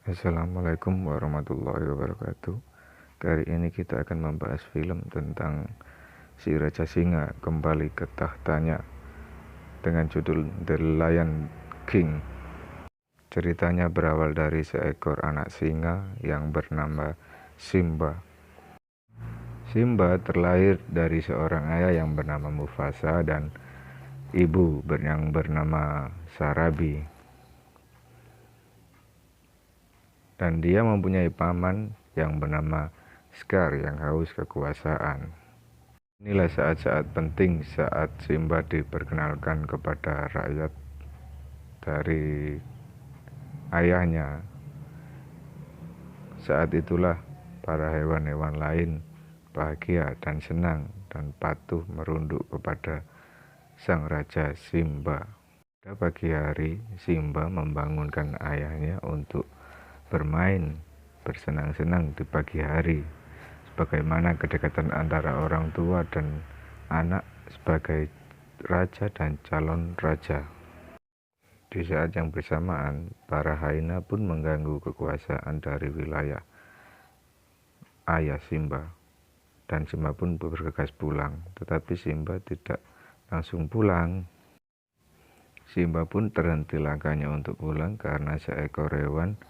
Assalamualaikum warahmatullahi wabarakatuh. Kali ini kita akan membahas film tentang si Raja Singa kembali ke tahtanya dengan judul The Lion King. Ceritanya berawal dari seekor anak singa yang bernama Simba. Simba terlahir dari seorang ayah yang bernama Mufasa dan ibu yang bernama Sarabi. Dan dia mempunyai paman yang bernama Scar yang haus kekuasaan. Inilah saat-saat penting saat Simba diperkenalkan kepada rakyat dari ayahnya. Saat itulah para hewan-hewan lain bahagia dan senang dan patuh merunduk kepada sang raja Simba. Pada pagi hari, Simba membangunkan ayahnya untuk bermain bersenang-senang di pagi hari, sebagaimana kedekatan antara orang tua dan anak sebagai raja dan calon raja. Di saat yang bersamaan, para hyena pun mengganggu kekuasaan dari wilayah ayah Simba, dan Simba pun bergegas pulang. Tetapi Simba tidak langsung pulang. Simba pun terhenti langkahnya untuk pulang karena seekor hewan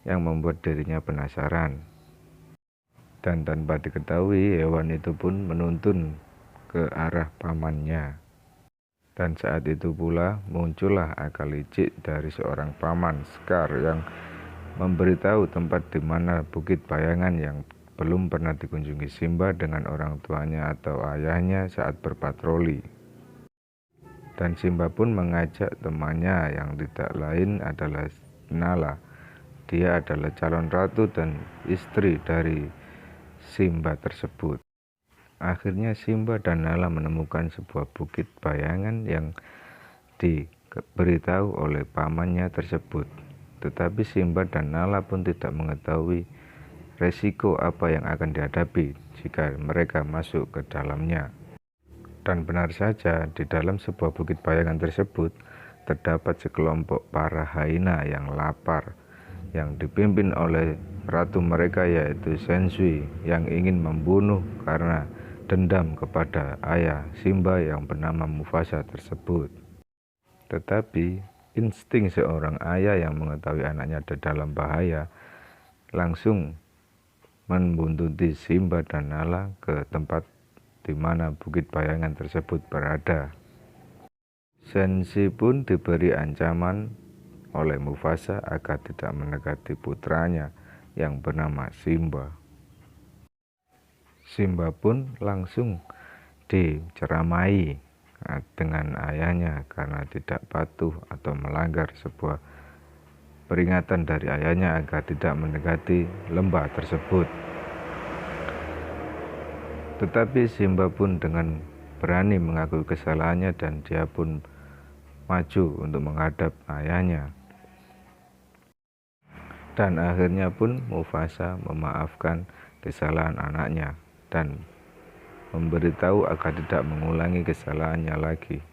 yang membuat dirinya penasaran. Dan tanpa diketahui, hewan itu pun menuntun ke arah pamannya. Dan saat itu pula muncullah akal licik dari seorang paman, Scar, yang memberitahu tempat di mana Bukit Bayangan yang belum pernah dikunjungi Simba dengan orang tuanya atau ayahnya saat berpatroli. Dan Simba pun mengajak temannya yang tidak lain adalah Nala. Dia adalah calon ratu dan istri dari Simba tersebut. Akhirnya Simba dan Nala menemukan sebuah bukit bayangan yang diberitahu oleh pamannya tersebut. Tetapi Simba dan Nala pun tidak mengetahui resiko apa yang akan dihadapi jika mereka masuk ke dalamnya. Dan benar saja, di dalam sebuah bukit bayangan tersebut terdapat sekelompok para hyena yang lapar, yang dipimpin oleh ratu mereka yaitu Sensui, yang ingin membunuh karena dendam kepada ayah Simba yang bernama Mufasa tersebut. Tetapi insting seorang ayah yang mengetahui anaknya ada dalam bahaya langsung membuntuti Simba dan Nala ke tempat di mana bukit bayangan tersebut berada. Sensei pun diberi ancaman oleh Mufasa agar tidak mendekati putranya yang bernama Simba. Simba pun langsung diceramai dengan ayahnya karena tidak patuh atau melanggar sebuah peringatan dari ayahnya agar tidak mendekati lembah tersebut. Tetapi Simba pun dengan berani mengakui kesalahannya dan dia pun maju untuk menghadap ayahnya. Dan akhirnya pun Mufasa memaafkan kesalahan anaknya dan memberitahu agar tidak mengulangi kesalahannya lagi.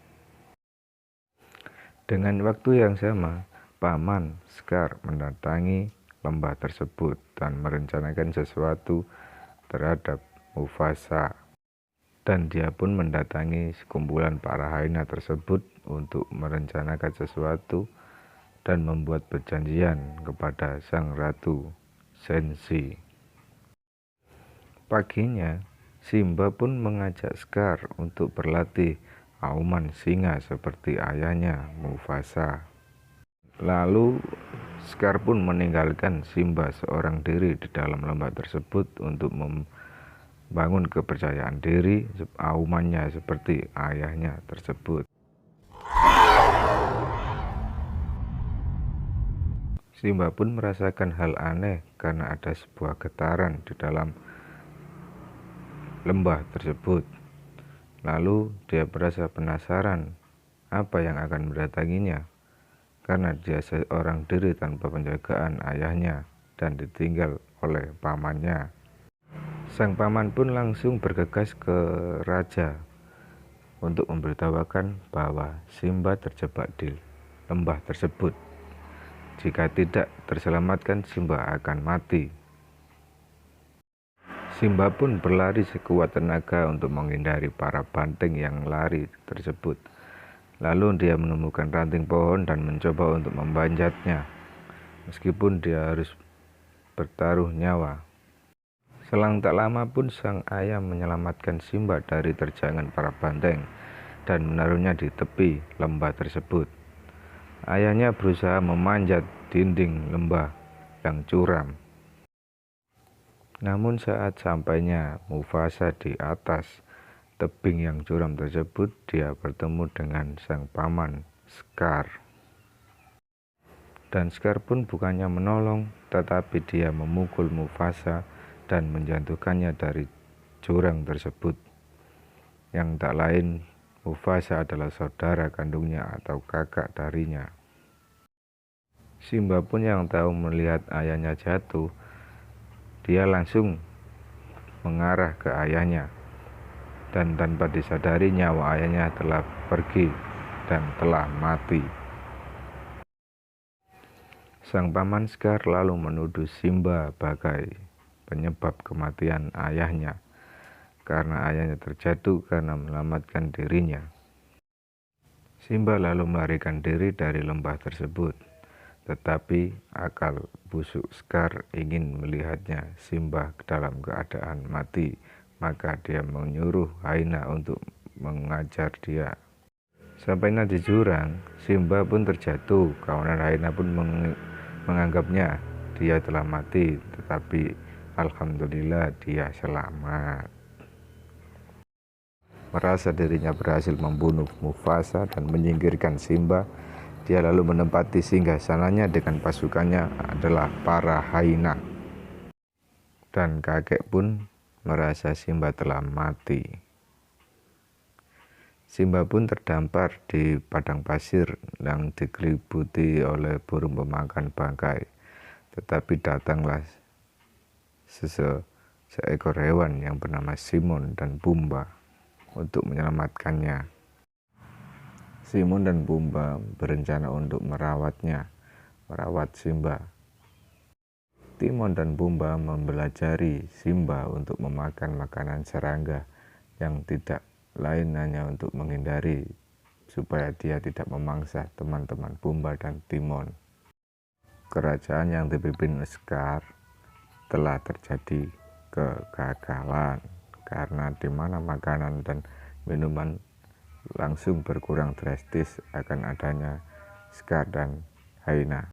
Dengan waktu yang sama, paman Scar mendatangi lembah tersebut dan merencanakan sesuatu terhadap Mufasa. Dan dia pun mendatangi sekumpulan para hyena tersebut untuk merencanakan sesuatu dan membuat perjanjian kepada sang ratu Sensi. Paginya, Simba pun mengajak Scar untuk berlatih auman singa seperti ayahnya Mufasa. Lalu Scar pun meninggalkan Simba seorang diri di dalam lembah tersebut untuk membangun kepercayaan diri aumannya seperti ayahnya tersebut. Simba pun merasakan hal aneh karena ada sebuah getaran di dalam lembah tersebut. Lalu dia merasa penasaran apa yang akan mendatanginya, karena dia seorang diri tanpa penjagaan ayahnya dan ditinggal oleh pamannya. Sang paman pun langsung bergegas ke raja untuk memberitahukan bahwa Simba terjebak di lembah tersebut. Jika tidak terselamatkan, Simba akan mati. Simba pun berlari sekuat tenaga untuk menghindari para banteng yang lari tersebut. Lalu dia menemukan ranting pohon dan mencoba untuk memanjatnya, meskipun dia harus bertaruh nyawa. Selang tak lama pun sang ayah menyelamatkan Simba dari terjangan para banteng dan menaruhnya di tepi lembah tersebut. Ayahnya berusaha memanjat dinding lembah yang curam. Namun saat sampainya Mufasa di atas tebing yang curam tersebut, dia bertemu dengan sang paman Scar. Dan Scar pun bukannya menolong, tetapi dia memukul Mufasa dan menjatuhkannya dari jurang tersebut. Yang tak lain, Mufasa adalah saudara kandungnya atau kakak darinya. Simba pun yang tahu melihat ayahnya jatuh, dia langsung mengarah ke ayahnya. Dan tanpa disadari, nyawa ayahnya telah pergi dan telah mati. Sang paman Scar lalu menuduh Simba sebagai penyebab kematian ayahnya, karena ayahnya terjatuh karena menyelamatkan dirinya. Simba lalu melarikan diri dari lembah tersebut, tetapi akal busuk Scar ingin melihatnya Simba dalam keadaan mati, maka dia menyuruh Hyena untuk mengajar dia. Sampainya di jurang, Simba pun terjatuh. Kawanan Hyena pun menganggapnya dia telah mati, tetapi alhamdulillah dia selamat. Merasa dirinya berhasil membunuh Mufasa dan menyingkirkan Simba, dia lalu menempati singgasananya dengan pasukannya adalah para Hyena. Dan kakek pun merasa Simba telah mati. Simba pun terdampar di padang pasir yang dikeliputi oleh burung pemakan bangkai. Tetapi datanglah seekor hewan yang bernama Timon dan Pumba untuk menyelamatkannya. Timon dan Pumba berencana untuk merawat Simba. Timon dan Pumba mempelajari Simba untuk memakan makanan serangga yang tidak lain hanya untuk menghindari supaya dia tidak memangsa teman-teman Pumba dan Timon. Kerajaan yang dipimpin Scar telah terjadi kegagalan karena di mana makanan dan minuman langsung berkurang drastis akan adanya Scar dan Hyena.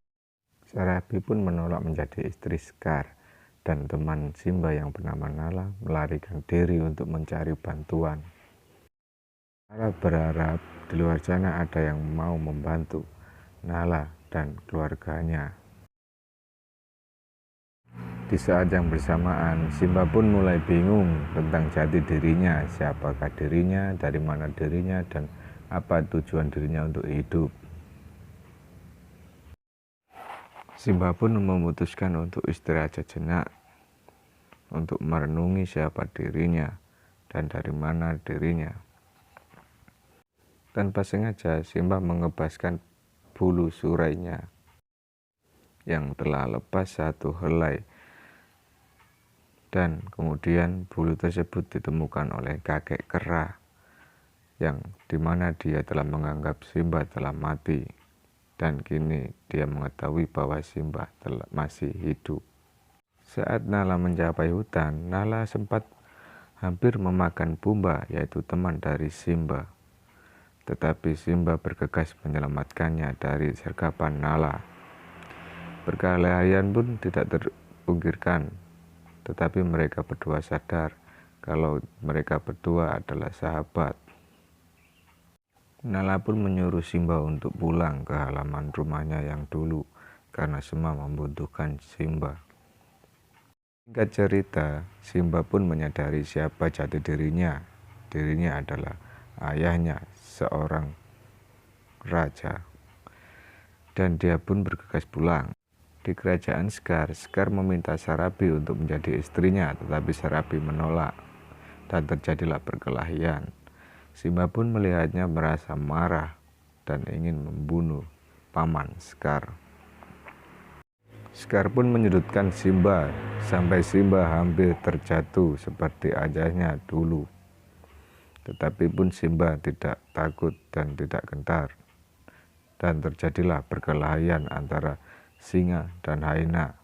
Sarabi pun menolak menjadi istri Scar, dan teman Simba yang bernama Nala melarikan diri untuk mencari bantuan. Nala berharap di luar sana ada yang mau membantu Nala dan keluarganya. Di saat yang bersamaan, Simba pun mulai bingung tentang jati dirinya, siapakah dirinya, dari mana dirinya, dan apa tujuan dirinya untuk hidup. Simba pun memutuskan untuk istirahat sejenak, untuk merenungi siapa dirinya dan dari mana dirinya. Tanpa sengaja, Simba mengebaskan bulu surainya yang telah lepas satu helai, dan kemudian bulu tersebut ditemukan oleh kakek kera, yang dimana dia telah menganggap Simba telah mati, dan kini dia mengetahui bahwa Simba masih hidup. Saat Nala mencapai hutan, Nala sempat hampir memakan Pumba, yaitu teman dari Simba. Tetapi Simba bergegas menyelamatkannya dari sergapan Nala. Perkelahian pun tidak terpungkirkan, tetapi mereka berdua sadar kalau mereka berdua adalah sahabat. Nala pun menyuruh Simba untuk pulang ke halaman rumahnya yang dulu karena semua membutuhkan Simba. Singkat cerita, Simba pun menyadari siapa jati dirinya. Dirinya adalah ayahnya, seorang raja. Dan dia pun bergegas pulang. Di kerajaan Scar meminta Sarabi untuk menjadi istrinya, tetapi Sarabi menolak dan terjadilah perkelahian. Simba pun melihatnya merasa marah dan ingin membunuh paman Scar. Scar pun menyudutkan Simba sampai Simba hampir terjatuh seperti ayahnya dulu. Tetapi pun Simba tidak takut dan tidak gentar. Dan terjadilah perkelahian antara singa dan hyena,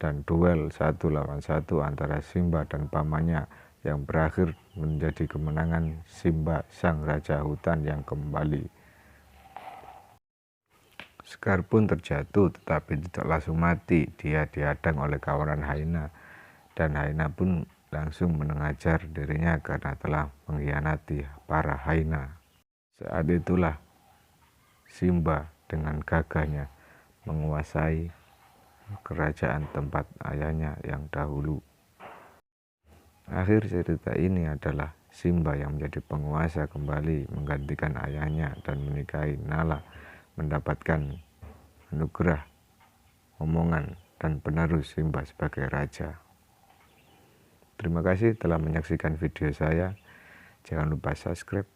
dan duel 1 lawan 1 antara Simba dan pamannya yang berakhir menjadi kemenangan Simba sang raja hutan yang kembali. Scar pun terjatuh tetapi tidak langsung mati. Dia dihadang oleh kawanan hyena, dan hyena pun langsung mengajar dirinya karena telah mengkhianati para hyena. Saat itulah Simba dengan gagahnya menguasai kerajaan tempat ayahnya yang dahulu. Akhir cerita ini adalah Simba yang menjadi penguasa kembali menggantikan ayahnya dan menikahi Nala, mendapatkan anugerah omongan dan penerus Simba sebagai raja. Terima kasih telah menyaksikan video saya. Jangan lupa subscribe,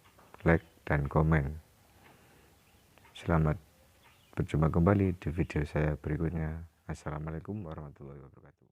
like, dan komen. Selamat berjumpa kembali di video saya berikutnya. Assalamualaikum warahmatullahi wabarakatuh.